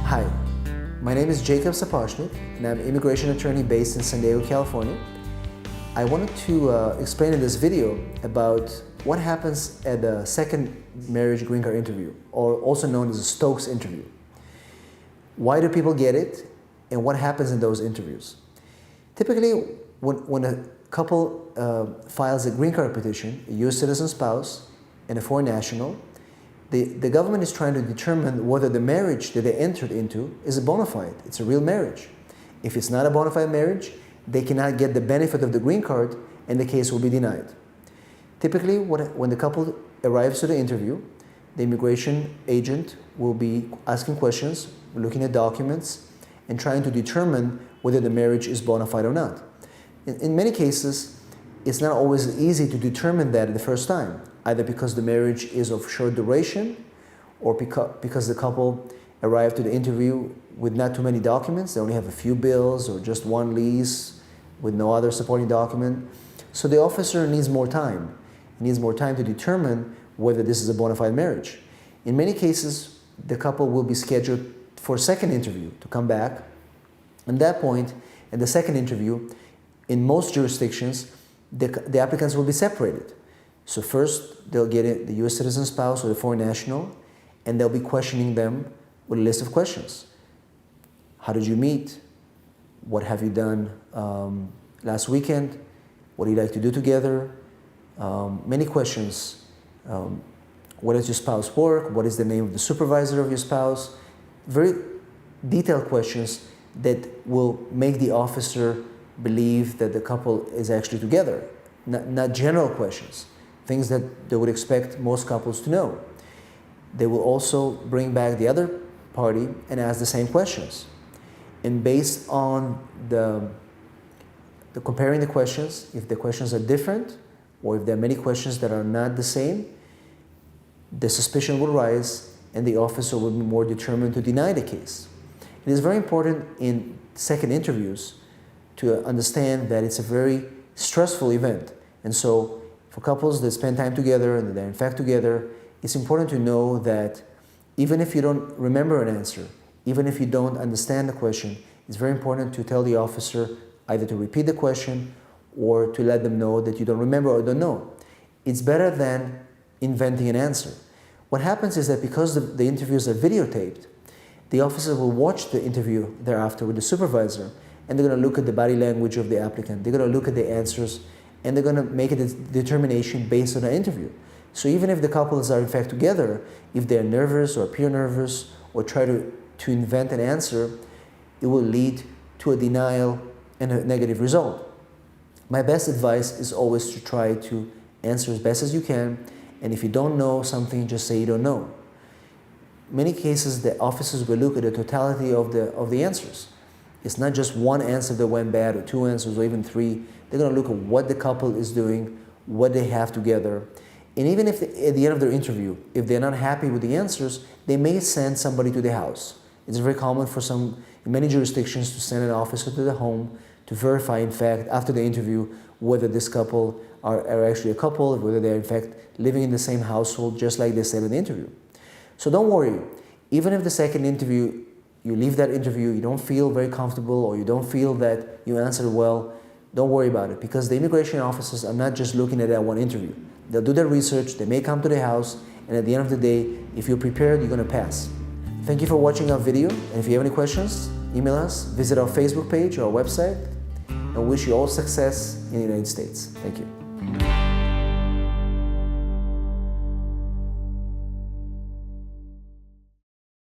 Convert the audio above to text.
Hi, my name is Jacob Sapochnik, and I'm an immigration attorney based in San Diego, California. I wanted to explain in this video about what happens at the second marriage green card interview, or also known as a Stokes interview. Why do people get it, and what happens in those interviews? Typically, when a couple files a green card petition, a U.S. citizen spouse and a foreign national, the government is trying to determine whether the marriage that they entered into is a bona fide. It's a real marriage. If it's not a bona fide marriage, they cannot get the benefit of the green card and the case will be denied. Typically, when the couple arrives to the interview, the immigration agent will be asking questions, looking at documents, and trying to determine whether the marriage is bona fide or not. In many cases, it's not always easy to determine that the first time, either because the marriage is of short duration or because the couple arrived to the interview with not too many documents. They only have a few bills or just one lease with no other supporting document. So the officer needs more time. He needs more time to determine whether this is a bona fide marriage. In many cases, the couple will be scheduled for a second interview to come back. At that point, at the second interview, in most jurisdictions, the applicants will be separated. So first, they'll get the U.S. citizen spouse or the foreign national, and they'll be questioning them with a list of questions. How did you meet? What have you done last weekend? What do you like to do together? Many questions. Where does your spouse work? What is the name of the supervisor of your spouse? Very detailed questions that will make the officer believe that the couple is actually together, not general questions, things that they would expect most couples to know. They will also bring back the other party and ask the same questions. And based on the comparing the questions, if the questions are different, or if there are many questions that are not the same, the suspicion will rise and the officer will be more determined to deny the case. It is very important in second interviews to understand that it's a very stressful event. And so for couples that spend time together and they're in fact together, it's important to know that even if you don't remember an answer, even if you don't understand the question, it's very important to tell the officer either to repeat the question or to let them know that you don't remember or don't know. It's better than inventing an answer. What happens is that because the interviews are videotaped, the officer will watch the interview thereafter with the supervisor, and they're going to look at the body language of the applicant. They're going to look at the answers, and they're going to make a determination based on the interview. So even if the couples are in fact together, if they're nervous or appear nervous or try to invent an answer, it will lead to a denial and a negative result. My best advice is always to try to answer as best as you can, and if you don't know something, just say you don't know. Many cases, the officers will look at the totality of the answers. It's not just one answer that went bad or two answers or even three. They're going to look at what the couple is doing, what they have together. And even if at the end of their interview, if they're not happy with the answers, they may send somebody to the house. It's very common for in many jurisdictions to send an officer to the home to verify, in fact, after the interview, whether this couple are actually a couple, whether they're in fact living in the same household, just like they said in the interview. So don't worry. Even if the second interview, you leave that interview, you don't feel very comfortable or you don't feel that you answered well, don't worry about it, because the immigration officers are not just looking at that one interview. They'll do their research, they may come to the house, and at the end of the day, if you're prepared, you're going to pass. Thank you for watching our video, and if you have any questions, email us, visit our Facebook page or our website, and wish you all success in the United States. Thank you.